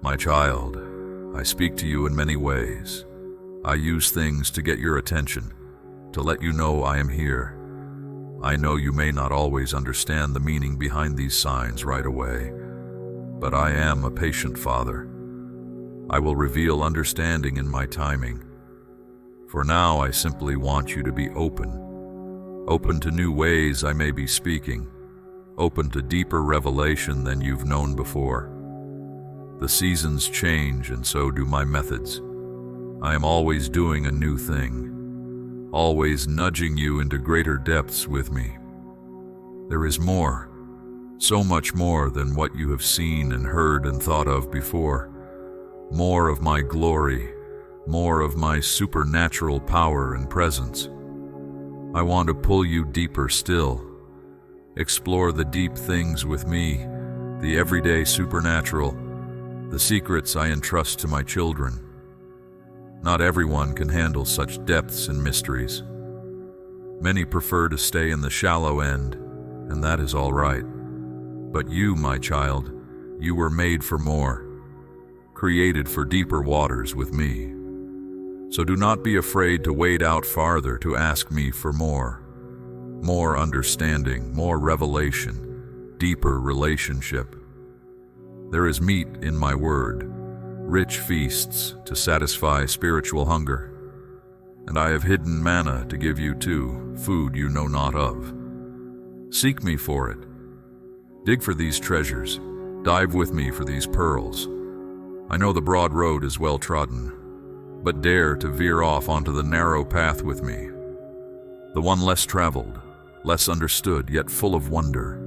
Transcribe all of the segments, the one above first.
My child, I speak to you in many ways. I use things to get your attention, to let you know I am here. I know you may not always understand the meaning behind these signs right away, but I am a patient Father. I will reveal understanding in my timing. For now, I simply want you to be open to new ways I may be speaking, open to deeper revelation than you've known before. The seasons change, and so do my methods. I am always doing a new thing, always nudging you into greater depths with me. There is more, so much more than what you have seen and heard and thought of before. More of my glory, more of my supernatural power and presence. I want to pull you deeper still. Explore the deep things with me, the everyday supernatural, the secrets I entrust to my children. Not everyone can handle such depths and mysteries. Many prefer to stay in the shallow end, and that is all right. But you, my child, you were made for more, created for deeper waters with me. So do not be afraid to wade out farther to ask me for more understanding, more revelation, deeper relationship. There is meat in my word, rich feasts to satisfy spiritual hunger, and I have hidden manna to give you too, food you know not of. Seek me for it. Dig for these treasures. Dive with me for these pearls. I know the broad road is well trodden, but dare to veer off onto the narrow path with me, the one less traveled, less understood, yet full of wonder,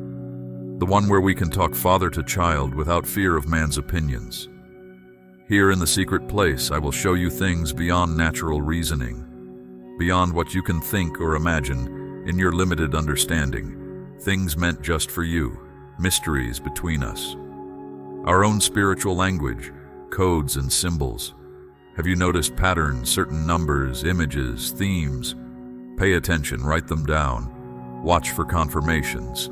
the one where we can talk father to child without fear of man's opinions. Here in the secret place, I will show you things beyond natural reasoning, beyond what you can think or imagine in your limited understanding, things meant just for you, mysteries between us. Our own spiritual language, codes and symbols. Have you noticed patterns, certain numbers, images, themes? Pay attention, write them down. Watch for confirmations.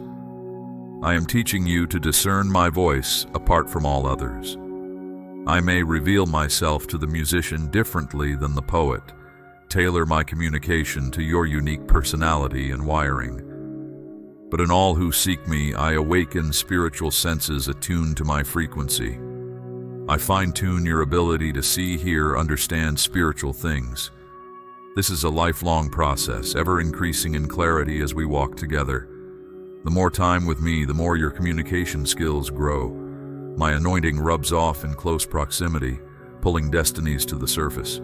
I am teaching you to discern my voice apart from all others. I may reveal myself to the musician differently than the poet, tailor my communication to your unique personality and wiring. But in all who seek me, I awaken spiritual senses attuned to my frequency. I fine-tune your ability to see, hear, understand spiritual things. This is a lifelong process, ever increasing in clarity as we walk together. The more time with me, the more your communication skills grow. My anointing rubs off in close proximity, pulling destinies to the surface.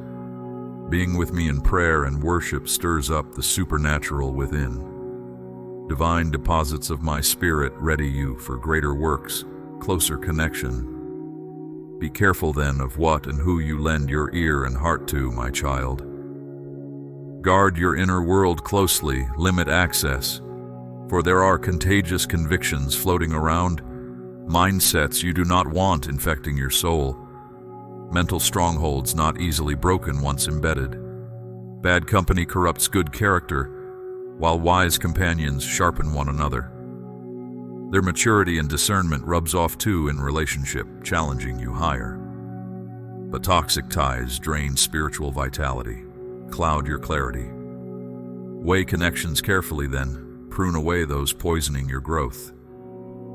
Being with me in prayer and worship stirs up the supernatural within. Divine deposits of my spirit ready you for greater works, closer connection. Be careful then of what and who you lend your ear and heart to, my child. Guard your inner world closely, limit access, for there are contagious convictions floating around, mindsets you do not want infecting your soul, mental strongholds not easily broken once embedded. Bad company corrupts good character, while wise companions sharpen one another. Their maturity and discernment rubs off too in relationship, challenging you higher. But toxic ties drain spiritual vitality, cloud your clarity. Weigh connections carefully then, prune away those poisoning your growth.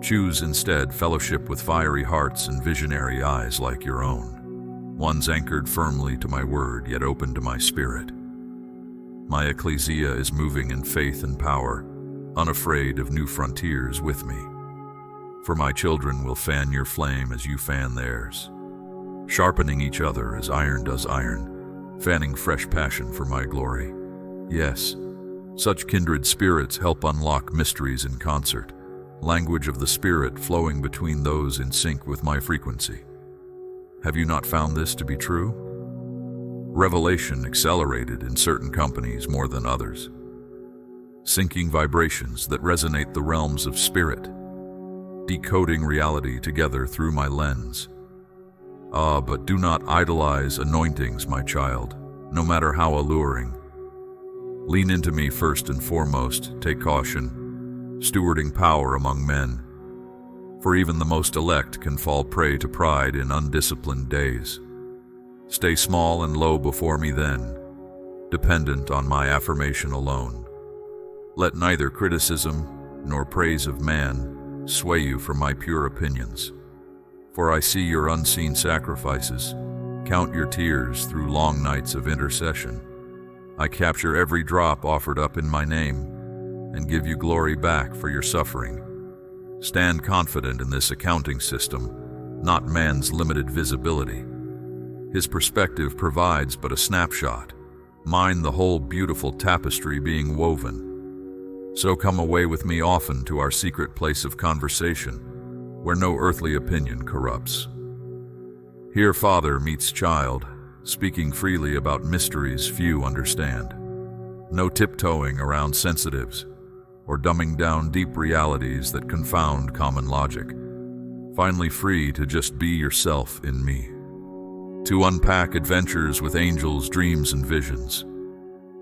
Choose instead fellowship with fiery hearts and visionary eyes like your own, ones anchored firmly to my word yet open to my spirit. My ecclesia is moving in faith and power, unafraid of new frontiers with me. For my children will fan your flame as you fan theirs, sharpening each other as iron does iron, fanning fresh passion for my glory. Yes, such kindred spirits help unlock mysteries in concert, language of the spirit flowing between those in sync with my frequency. Have you not found this to be true? Revelation accelerated in certain companies more than others. Syncing vibrations that resonate the realms of spirit, decoding reality together through my lens. But do not idolize anointings, my child, no matter how alluring. Lean into me first and foremost, take caution, stewarding power among men. for even the most elect can fall prey to pride in undisciplined days. Stay small and low before me then, dependent on my affirmation alone. Let neither criticism nor praise of man sway you from my pure opinions. For I see your unseen sacrifices, count your tears through long nights of intercession. I capture every drop offered up in my name, and give you glory back for your suffering. Stand confident in this accounting system, not man's limited visibility. His perspective provides but a snapshot, mine the whole beautiful tapestry being woven. So come away with me often to our secret place of conversation, where no earthly opinion corrupts. Here father meets child, speaking freely about mysteries few understand. No tiptoeing around sensitives, or dumbing down deep realities that confound common logic. Finally free to just be yourself in me. To unpack adventures with angels, dreams, and visions.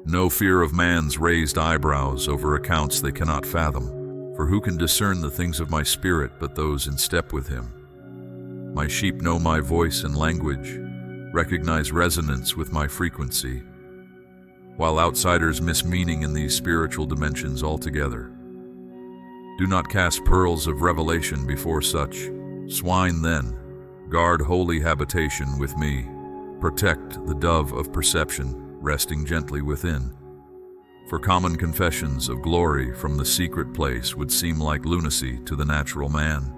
No fear of man's raised eyebrows over accounts they cannot fathom. For who can discern the things of my spirit but those in step with him? My sheep know my voice and language, recognize resonance with my frequency, while outsiders miss meaning in these spiritual dimensions altogether. Do not cast pearls of revelation before such swine then. Guard holy habitation with me. Protect the dove of perception, resting gently within. For common confessions of glory from the secret place would seem like lunacy to the natural man.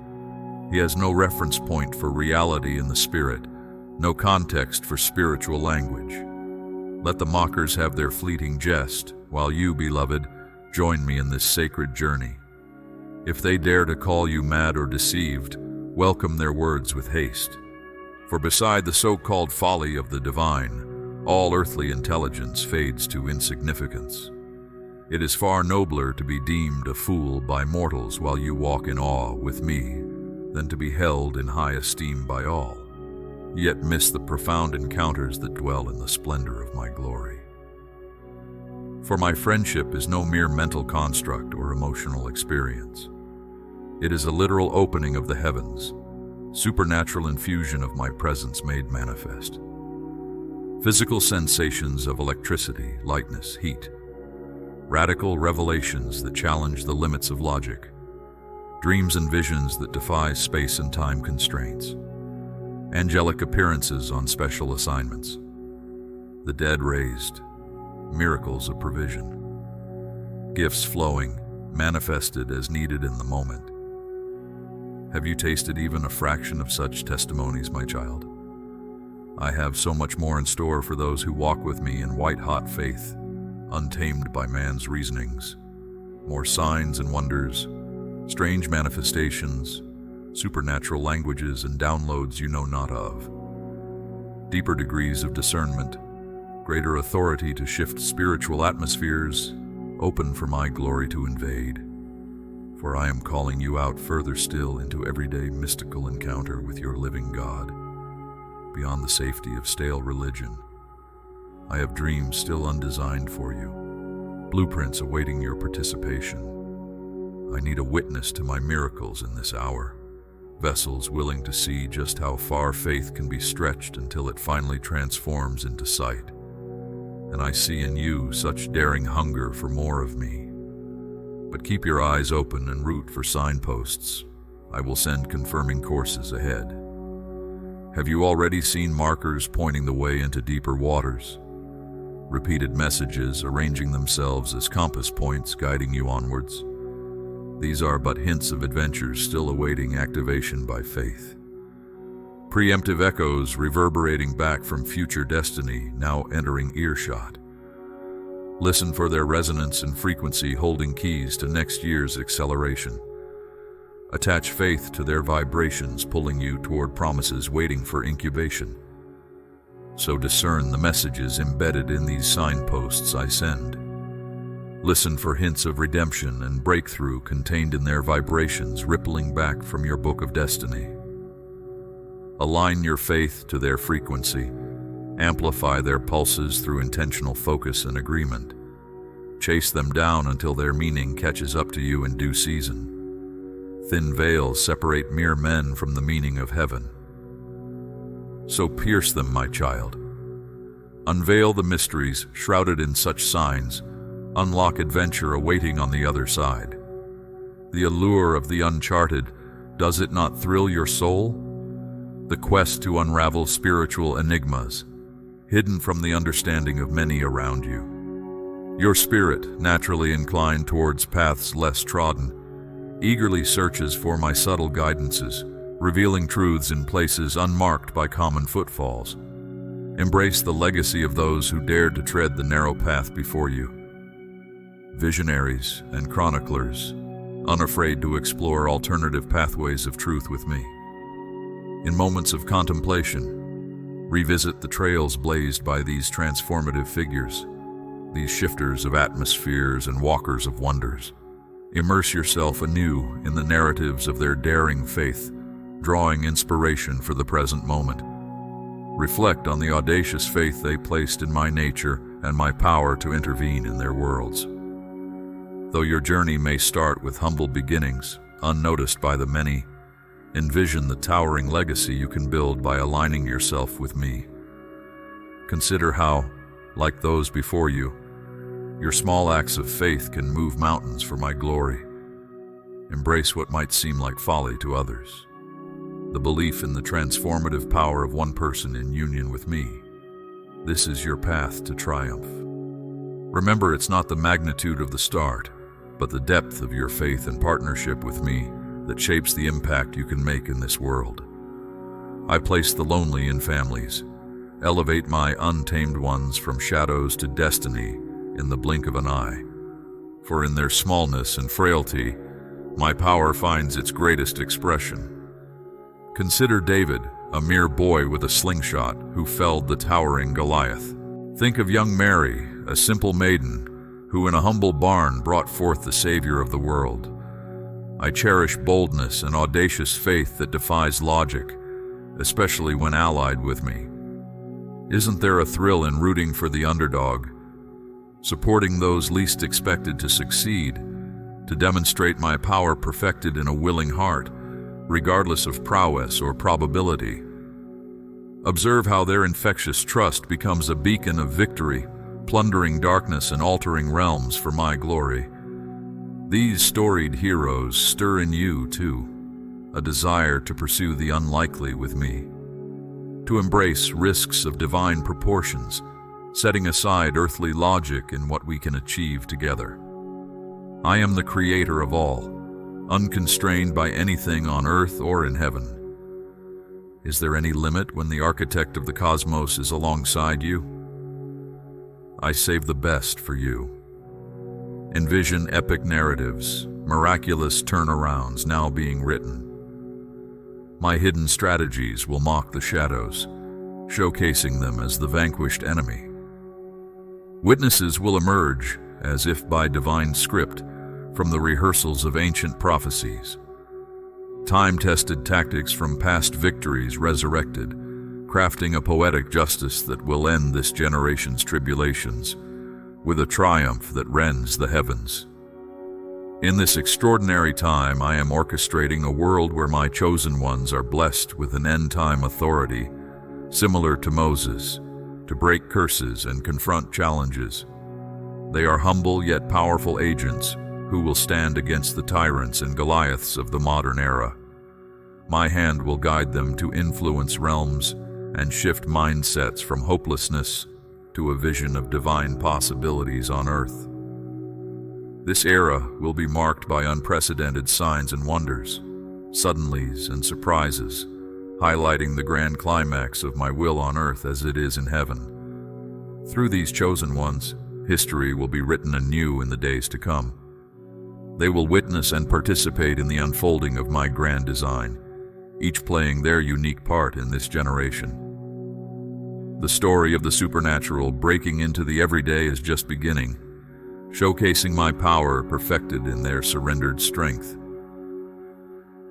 He has no reference point for reality in the spirit, no context for spiritual language. Let the mockers have their fleeting jest, while you, beloved, join me in this sacred journey. If they dare to call you mad or deceived, welcome their words with haste. For beside the so-called folly of the divine, all earthly intelligence fades to insignificance. It is far nobler to be deemed a fool by mortals while you walk in awe with me, than to be held in high esteem by all, yet miss the profound encounters that dwell in the splendor of my glory. For my friendship is no mere mental construct or emotional experience. It is a literal opening of the heavens, supernatural infusion of my presence made manifest. Physical sensations of electricity, lightness, heat. Radical revelations that challenge the limits of logic. Dreams and visions that defy space and time constraints. Angelic appearances on special assignments. The dead raised. Miracles of provision. Gifts flowing, manifested as needed in the moment. Have you tasted even a fraction of such testimonies, my child? I have so much more in store for those who walk with me in white-hot faith, untamed by man's reasonings. More signs and wonders, strange manifestations, supernatural languages and downloads you know not of. Deeper degrees of discernment, greater authority to shift spiritual atmospheres, open for my glory to invade. For I am calling you out further still into everyday mystical encounter with your living God, beyond the safety of stale religion. I have dreams still undesigned for you, blueprints awaiting your participation. I need a witness to my miracles in this hour, vessels willing to see just how far faith can be stretched until it finally transforms into sight. And I see in you such daring hunger for more of me. But keep your eyes open and root for signposts. I will send confirming courses ahead. Have you already seen markers pointing the way into deeper waters? Repeated messages arranging themselves as compass points guiding you onwards. These are but hints of adventures still awaiting activation by faith. Preemptive echoes reverberating back from future destiny now entering earshot. Listen for their resonance and frequency holding keys to next year's acceleration. Attach faith to their vibrations pulling you toward promises waiting for incubation. So discern the messages embedded in these signposts I send. Listen for hints of redemption and breakthrough contained in their vibrations rippling back from your book of destiny. Align your faith to their frequency. Amplify their pulses through intentional focus and agreement. Chase them down until their meaning catches up to you in due season. Thin veils separate mere men from the meaning of heaven. So pierce them, my child. Unveil the mysteries shrouded in such signs. Unlock adventure awaiting on the other side. The allure of the uncharted, does it not thrill your soul? The quest to unravel spiritual enigmas, hidden from the understanding of many around you. Your spirit, naturally inclined towards paths less trodden, eagerly searches for my subtle guidances, revealing truths in places unmarked by common footfalls. Embrace the legacy of those who dared to tread the narrow path before you. Visionaries and chroniclers, unafraid to explore alternative pathways of truth with me. In moments of contemplation, revisit the trails blazed by these transformative figures, these shifters of atmospheres and walkers of wonders. Immerse yourself anew in the narratives of their daring faith, drawing inspiration for the present moment. Reflect on the audacious faith they placed in my nature and my power to intervene in their worlds. Though your journey may start with humble beginnings, unnoticed by the many, envision the towering legacy you can build by aligning yourself with me. Consider how, like those before you, your small acts of faith can move mountains for my glory. Embrace what might seem like folly to others. The belief in the transformative power of one person in union with me. This is your path to triumph. Remember, it's not the magnitude of the start, but the depth of your faith and partnership with me that shapes the impact you can make in this world. I place the lonely in families, elevate my untamed ones from shadows to destiny in the blink of an eye. For in their smallness and frailty, my power finds its greatest expression. Consider David, a mere boy with a slingshot who felled the towering Goliath. Think of young Mary, a simple maiden, who in a humble barn brought forth the Savior of the world. I cherish boldness and audacious faith that defies logic, especially when allied with me. Isn't there a thrill in rooting for the underdog, supporting those least expected to succeed, to demonstrate my power perfected in a willing heart, regardless of prowess or probability? Observe how their infectious trust becomes a beacon of victory, plundering darkness and altering realms for my glory. These storied heroes stir in you, too, a desire to pursue the unlikely with me, to embrace risks of divine proportions, setting aside earthly logic in what we can achieve together. I am the creator of all, unconstrained by anything on earth or in heaven. Is there any limit when the architect of the cosmos is alongside you? I save the best for you. Envision epic narratives, miraculous turnarounds now being written. My hidden strategies will mock the shadows, showcasing them as the vanquished enemy. Witnesses will emerge, as if by divine script, from the rehearsals of ancient prophecies. Time-tested tactics from past victories resurrected, crafting a poetic justice that will end this generation's tribulations with a triumph that rends the heavens. In this extraordinary time, I am orchestrating a world where my chosen ones are blessed with an end-time authority, similar to Moses, to break curses and confront challenges. They are humble yet powerful agents who will stand against the tyrants and Goliaths of the modern era. My hand will guide them to influence realms and shift mindsets from hopelessness to a vision of divine possibilities on earth. This era will be marked by unprecedented signs and wonders, suddenlies and surprises, highlighting the grand climax of my will on earth as it is in heaven. Through these chosen ones, history will be written anew in the days to come. They will witness and participate in the unfolding of my grand design, each playing their unique part in this generation. The story of the supernatural breaking into the everyday is just beginning, showcasing my power perfected in their surrendered strength.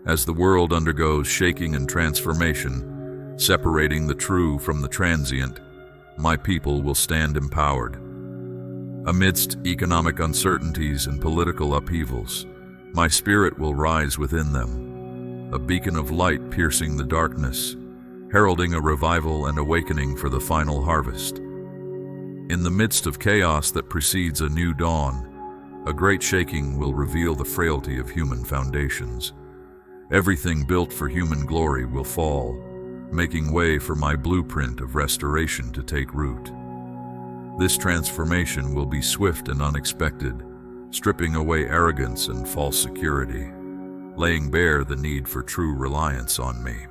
As the world undergoes shaking and transformation, separating the true from the transient, my people will stand empowered. Amidst economic uncertainties and political upheavals, My spirit will rise within them, a beacon of light piercing the darkness, heralding a revival and awakening for the final harvest. In the midst of chaos that precedes a new dawn, a great shaking will reveal the frailty of human foundations. Everything built for human glory will fall, making way for my blueprint of restoration to take root. This transformation will be swift and unexpected, stripping away arrogance and false security, laying bare the need for true reliance on me.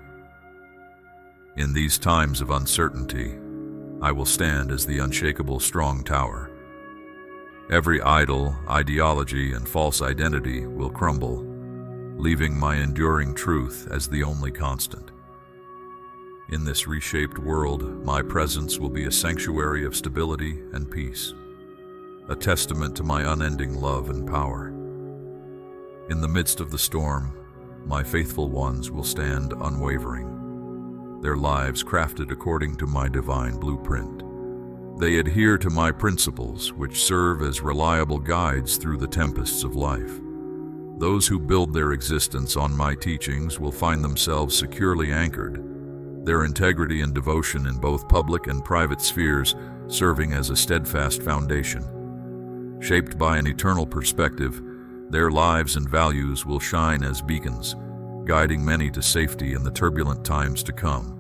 In these times of uncertainty, I will stand as the unshakable strong tower. Every idol, ideology, and false identity will crumble, leaving my enduring truth as the only constant. In this reshaped world, my presence will be a sanctuary of stability and peace, a testament to my unending love and power. In the midst of the storm, my faithful ones will stand unwavering, their lives crafted according to my divine blueprint. They adhere to my principles, which serve as reliable guides through the tempests of life. Those who build their existence on my teachings will find themselves securely anchored, their integrity and devotion in both public and private spheres serving as a steadfast foundation. Shaped by an eternal perspective, their lives and values will shine as beacons, guiding many to safety in the turbulent times to come.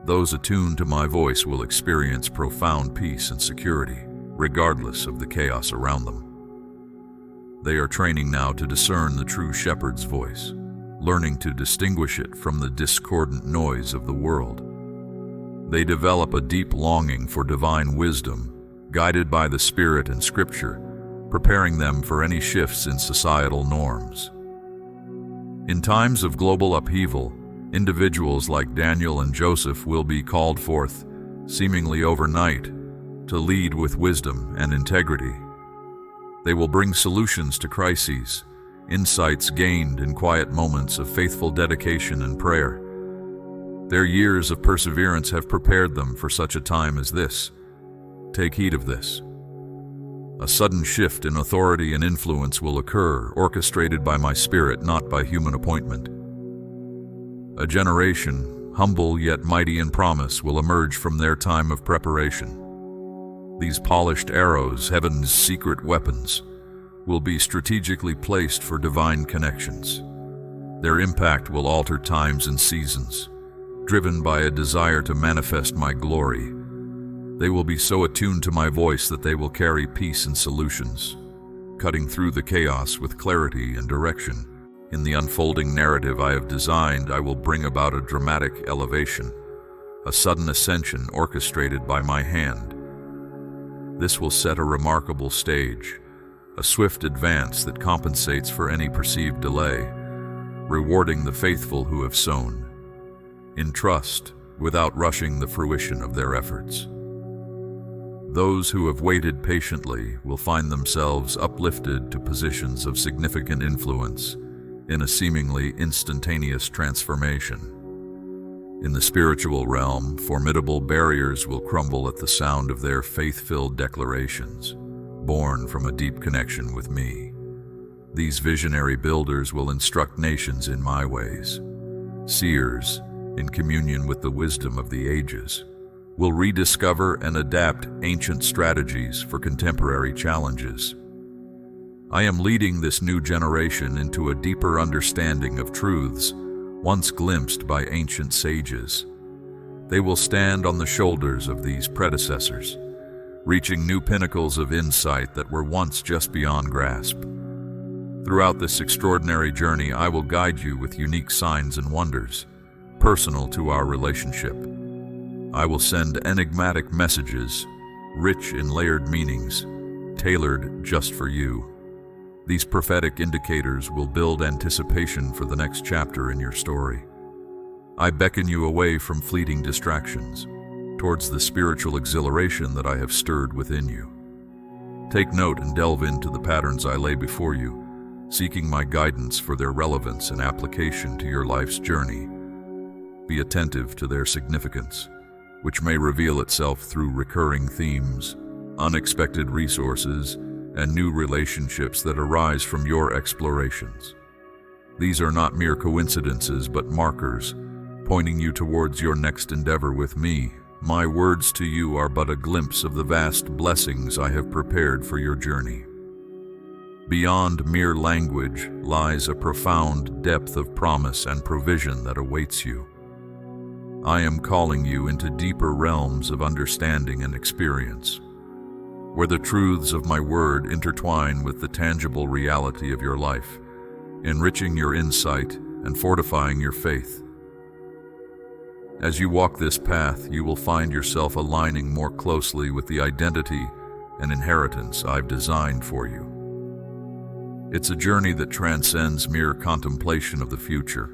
Those attuned to my voice will experience profound peace and security, regardless of the chaos around them. They are training now to discern the true shepherd's voice, learning to distinguish it from the discordant noise of the world. They develop a deep longing for divine wisdom, guided by the Spirit and Scripture, preparing them for any shifts in societal norms. In times of global upheaval, individuals like Daniel and Joseph will be called forth, seemingly overnight, to lead with wisdom and integrity. They will bring solutions to crises, insights gained in quiet moments of faithful dedication and prayer. Their years of perseverance have prepared them for such a time as this. Take heed of this. A sudden shift in authority and influence will occur, orchestrated by my Spirit, not by human appointment. A generation, humble yet mighty in promise, will emerge from their time of preparation. These polished arrows, heaven's secret weapons, will be strategically placed for divine connections. Their impact will alter times and seasons, driven by a desire to manifest my glory. They will be so attuned to my voice that they will carry peace and solutions, cutting through the chaos with clarity and direction. In the unfolding narrative I have designed, I will bring about a dramatic elevation, a sudden ascension orchestrated by my hand. This will set a remarkable stage, a swift advance that compensates for any perceived delay, rewarding the faithful who have sown in trust without rushing the fruition of their efforts. Those who have waited patiently will find themselves uplifted to positions of significant influence in a seemingly instantaneous transformation. In the spiritual realm, formidable barriers will crumble at the sound of their faith-filled declarations, born from a deep connection with me. These visionary builders will instruct nations in my ways. Seers, in communion with the wisdom of the ages, will rediscover and adapt ancient strategies for contemporary challenges. I am leading this new generation into a deeper understanding of truths once glimpsed by ancient sages. They will stand on the shoulders of these predecessors, reaching new pinnacles of insight that were once just beyond grasp. Throughout this extraordinary journey, I will guide you with unique signs and wonders, personal to our relationship. I will send enigmatic messages, rich in layered meanings, tailored just for you. These prophetic indicators will build anticipation for the next chapter in your story. I beckon you away from fleeting distractions, towards the spiritual exhilaration that I have stirred within you. Take note and delve into the patterns I lay before you, seeking my guidance for their relevance and application to your life's journey. Be attentive to their significance, which may reveal itself through recurring themes, unexpected resources, and new relationships that arise from your explorations. These are not mere coincidences, but markers, pointing you towards your next endeavor with me. My words to you are but a glimpse of the vast blessings I have prepared for your journey. Beyond mere language lies a profound depth of promise and provision that awaits you. I am calling you into deeper realms of understanding and experience, where the truths of my word intertwine with the tangible reality of your life, enriching your insight and fortifying your faith. As you walk this path, you will find yourself aligning more closely with the identity and inheritance I've designed for you. It's a journey that transcends mere contemplation of the future.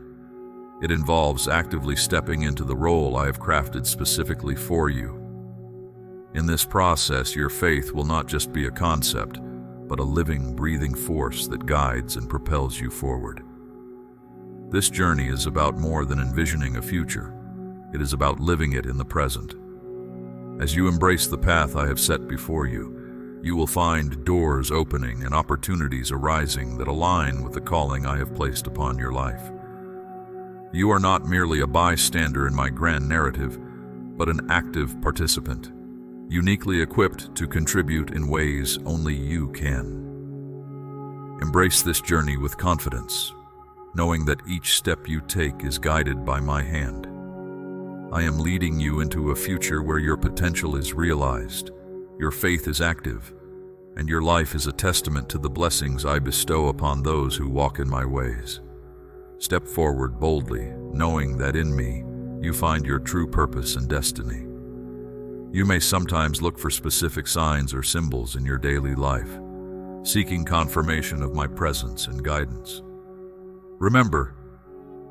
It involves actively stepping into the role I have crafted specifically for you. In this process, your faith will not just be a concept, but a living, breathing force that guides and propels you forward. This journey is about more than envisioning a future. It is about living it in the present. As you embrace the path I have set before you, you will find doors opening and opportunities arising that align with the calling I have placed upon your life. You are not merely a bystander in my grand narrative, but an active participant, uniquely equipped to contribute in ways only you can. Embrace this journey with confidence, knowing that each step you take is guided by my hand. I am leading you into a future where your potential is realized, your faith is active, and your life is a testament to the blessings I bestow upon those who walk in my ways. Step forward boldly, knowing that in me you find your true purpose and destiny. You may sometimes look for specific signs or symbols in your daily life, seeking confirmation of my presence and guidance. Remember,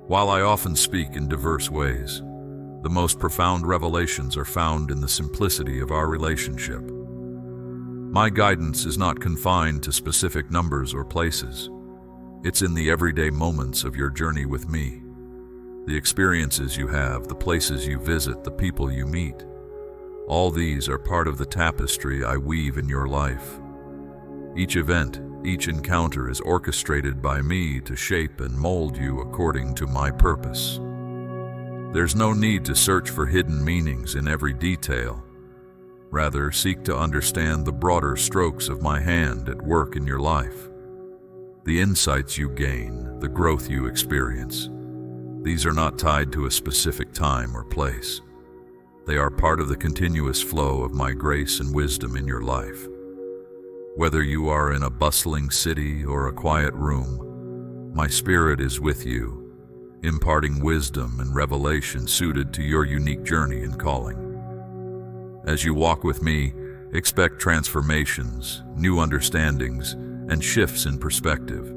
while I often speak in diverse ways, the most profound revelations are found in the simplicity of our relationship. My guidance is not confined to specific numbers or places. It's in the everyday moments of your journey with me. The experiences you have, the places you visit, the people you meet. All these are part of the tapestry I weave in your life. Each event, each encounter is orchestrated by me to shape and mold you according to my purpose. There's no need to search for hidden meanings in every detail. Rather, seek to understand the broader strokes of my hand at work in your life. The insights you gain, the growth you experience, these are not tied to a specific time or place. They are part of the continuous flow of my grace and wisdom in your life. Whether you are in a bustling city or a quiet room, my spirit is with you, imparting wisdom and revelation suited to your unique journey and calling. As you walk with me, expect transformations, new understandings, and shifts in perspective.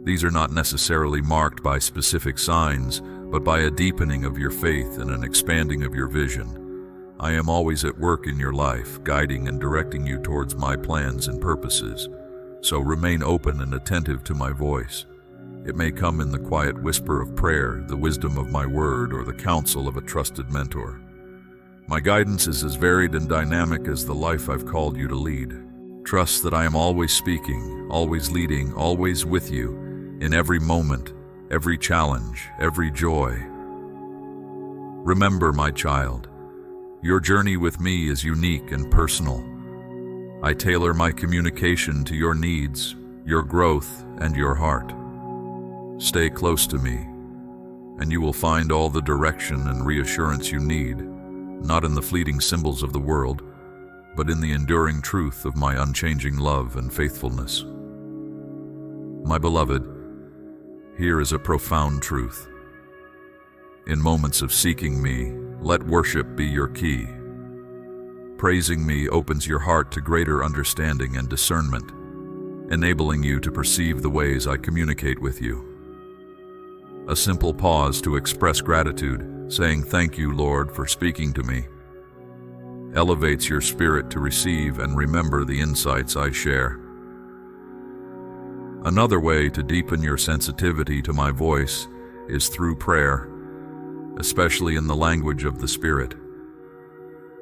These are not necessarily marked by specific signs, but by a deepening of your faith and an expanding of your vision. I am always at work in your life, guiding and directing you towards my plans and purposes, so remain open and attentive to my voice. It may come in the quiet whisper of prayer, the wisdom of my word, or the counsel of a trusted mentor. My guidance is as varied and dynamic as the life I've called you to lead. Trust that I am always speaking, always leading, always with you, in every moment, every challenge, every joy. Remember, my child, your journey with me is unique and personal. I tailor my communication to your needs, your growth, and your heart. Stay close to me, and you will find all the direction and reassurance you need, not in the fleeting symbols of the world, but in the enduring truth of my unchanging love and faithfulness. My beloved, here is a profound truth. In moments of seeking me, let worship be your key. Praising me opens your heart to greater understanding and discernment, enabling you to perceive the ways I communicate with you. A simple pause to express gratitude, saying thank you, Lord, for speaking to me, elevates your spirit to receive and remember the insights I share. Another way to deepen your sensitivity to my voice is through prayer, especially in the language of the Spirit.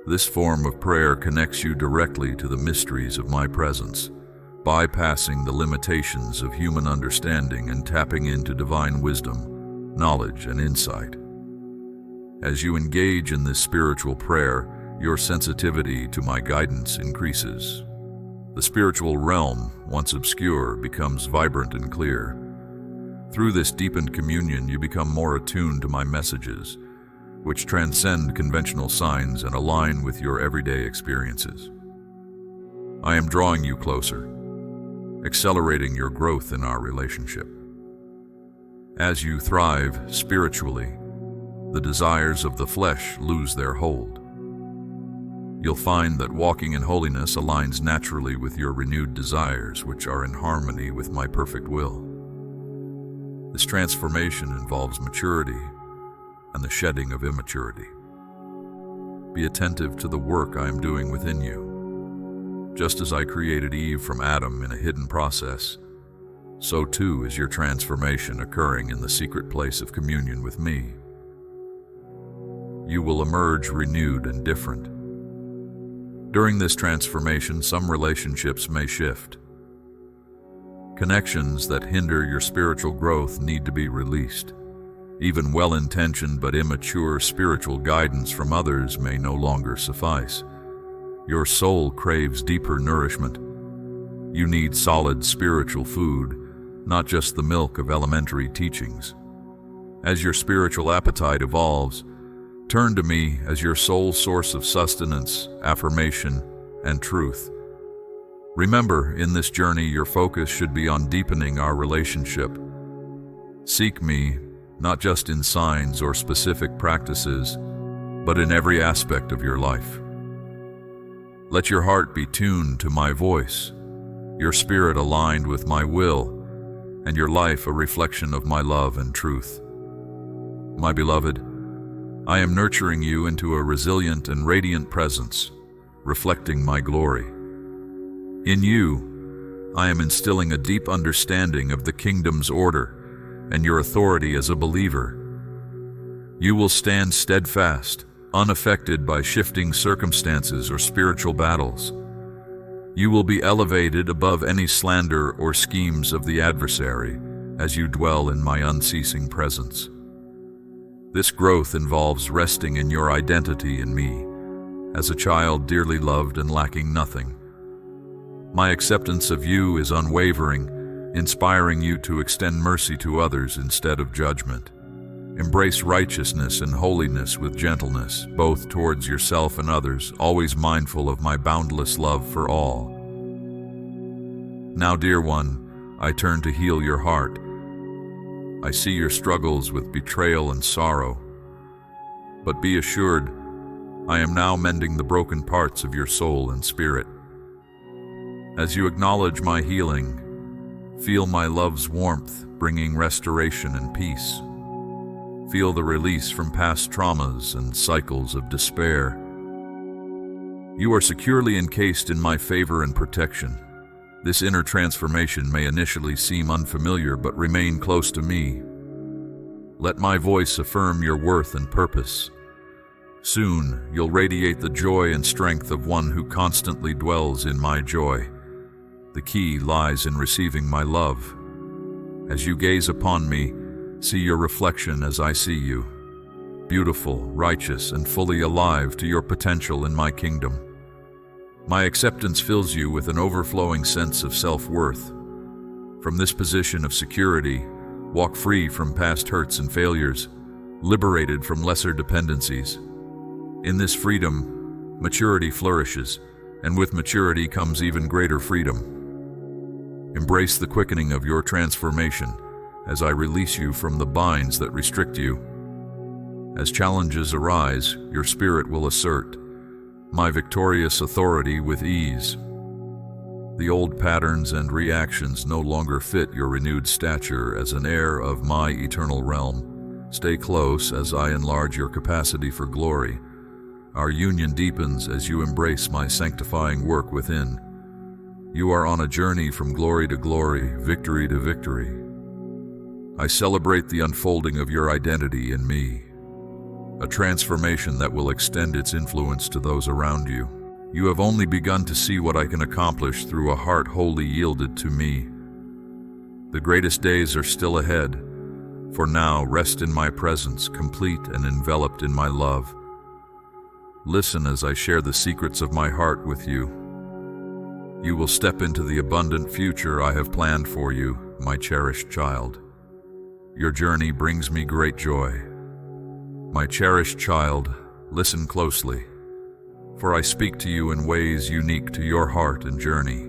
This form of prayer connects you directly to the mysteries of my presence, bypassing the limitations of human understanding and tapping into divine wisdom, knowledge, and insight. As you engage in this spiritual prayer, your sensitivity to my guidance increases. The spiritual realm, once obscure, becomes vibrant and clear. Through this deepened communion, you become more attuned to my messages, which transcend conventional signs and align with your everyday experiences. I am drawing you closer, accelerating your growth in our relationship. As you thrive spiritually, the desires of the flesh lose their hold. You'll find that walking in holiness aligns naturally with your renewed desires, which are in harmony with my perfect will. This transformation involves maturity and the shedding of immaturity. Be attentive to the work I am doing within you. Just as I created Eve from Adam in a hidden process, so too is your transformation occurring in the secret place of communion with me. You will emerge renewed and different. During this transformation, some relationships may shift. Connections that hinder your spiritual growth need to be released. Even well-intentioned but immature spiritual guidance from others may no longer suffice. Your soul craves deeper nourishment. You need solid spiritual food, not just the milk of elementary teachings. As your spiritual appetite evolves, turn to me as your sole source of sustenance, affirmation, and truth. Remember, in this journey, your focus should be on deepening our relationship. Seek me, not just in signs or specific practices, but in every aspect of your life. Let your heart be tuned to my voice, your spirit aligned with my will, and your life a reflection of my love and truth. My beloved, I am nurturing you into a resilient and radiant presence, reflecting my glory. In you, I am instilling a deep understanding of the kingdom's order and your authority as a believer. You will stand steadfast, unaffected by shifting circumstances or spiritual battles. You will be elevated above any slander or schemes of the adversary as you dwell in my unceasing presence. This growth involves resting in your identity in me, as a child dearly loved and lacking nothing. My acceptance of you is unwavering, inspiring you to extend mercy to others instead of judgment. Embrace righteousness and holiness with gentleness, both towards yourself and others, always mindful of my boundless love for all. Now, dear one, I turn to heal your heart. I see your struggles with betrayal and sorrow, but be assured, I am now mending the broken parts of your soul and spirit. As you acknowledge my healing, feel my love's warmth, bringing restoration and peace. Feel the release from past traumas and cycles of despair. You are securely encased in my favor and protection. This inner transformation may initially seem unfamiliar, but remain close to me. Let my voice affirm your worth and purpose. Soon, you'll radiate the joy and strength of one who constantly dwells in my joy. The key lies in receiving my love. As you gaze upon me, see your reflection as I see you, beautiful, righteous, and fully alive to your potential in my kingdom. My acceptance fills you with an overflowing sense of self-worth. From this position of security, walk free from past hurts and failures, liberated from lesser dependencies. In this freedom, maturity flourishes, and with maturity comes even greater freedom. Embrace the quickening of your transformation as I release you from the binds that restrict you. As challenges arise, your spirit will assert my victorious authority with ease. The old patterns and reactions no longer fit your renewed stature as an heir of my eternal realm. Stay close as I enlarge your capacity for glory. Our union deepens as you embrace my sanctifying work within. You are on a journey from glory to glory, victory to victory. I celebrate the unfolding of your identity in me, a transformation that will extend its influence to those around you. You have only begun to see what I can accomplish through a heart wholly yielded to me. The greatest days are still ahead, for now rest in my presence, complete and enveloped in my love. Listen as I share the secrets of my heart with you. You will step into the abundant future I have planned for you, my cherished child. Your journey brings me great joy. My cherished child, listen closely, for I speak to you in ways unique to your heart and journey.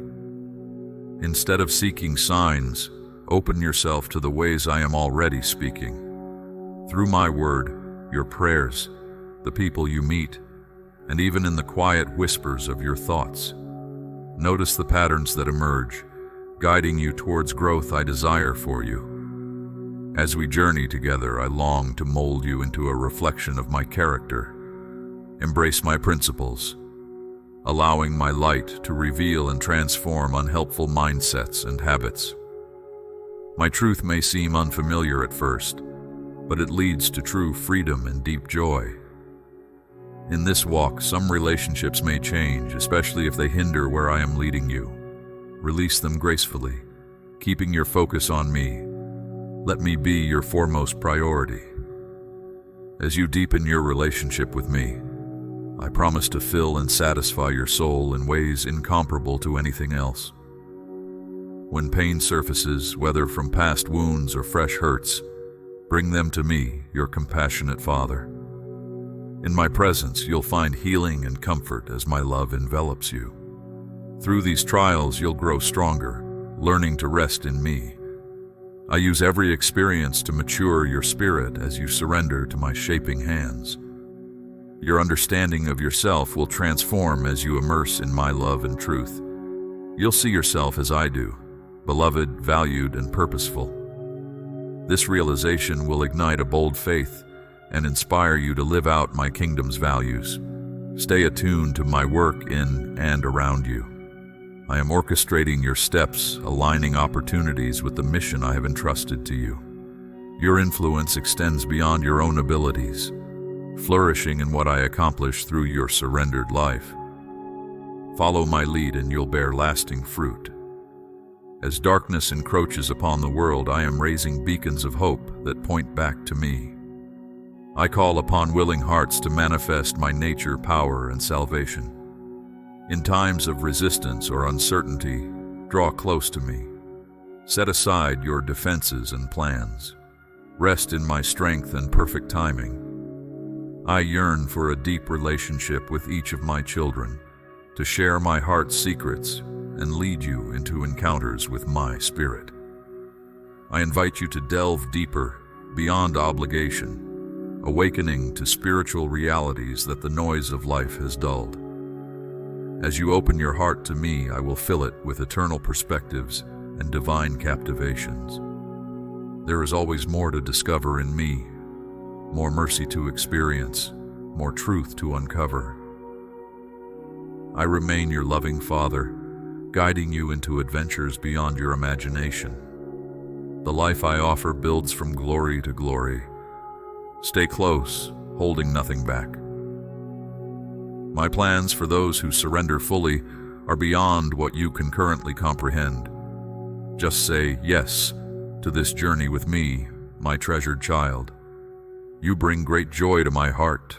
Instead of seeking signs, open yourself to the ways I am already speaking. Through my word, your prayers, the people you meet, and even in the quiet whispers of your thoughts. Notice the patterns that emerge, guiding you towards growth I desire for you. As we journey together, I long to mold you into a reflection of my character. Embrace my principles, allowing my light to reveal and transform unhelpful mindsets and habits. My truth may seem unfamiliar at first, but it leads to true freedom and deep joy. In this walk, some relationships may change, especially if they hinder where I am leading you. Release them gracefully, keeping your focus on me. Let me be your foremost priority. As you deepen your relationship with me, I promise to fill and satisfy your soul in ways incomparable to anything else. When pain surfaces, whether from past wounds or fresh hurts, bring them to me, your compassionate Father. In my presence, you'll find healing and comfort as my love envelops you. Through these trials, you'll grow stronger, learning to rest in me. I use every experience to mature your spirit as you surrender to my shaping hands. Your understanding of yourself will transform as you immerse in my love and truth. You'll see yourself as I do, beloved, valued, and purposeful. This realization will ignite a bold faith and inspire you to live out my kingdom's values. Stay attuned to my work in and around you. I am orchestrating your steps, aligning opportunities with the mission I have entrusted to you. Your influence extends beyond your own abilities, flourishing in what I accomplish through your surrendered life. Follow my lead and you'll bear lasting fruit. As darkness encroaches upon the world, I am raising beacons of hope that point back to me. I call upon willing hearts to manifest my nature, power, and salvation. In times of resistance or uncertainty, draw close to me. Set aside your defenses and plans. Rest in my strength and perfect timing. I yearn for a deep relationship with each of my children, to share my heart's secrets and lead you into encounters with my spirit. I invite you to delve deeper, beyond obligation, awakening to spiritual realities that the noise of life has dulled. As you open your heart to me, I will fill it with eternal perspectives and divine captivations. There is always more to discover in me, more mercy to experience, more truth to uncover. I remain your loving Father, guiding you into adventures beyond your imagination. The life I offer builds from glory to glory. Stay close, holding nothing back. My plans for those who surrender fully are beyond what you can currently comprehend. Just say yes to this journey with me, my treasured child. You bring great joy to my heart,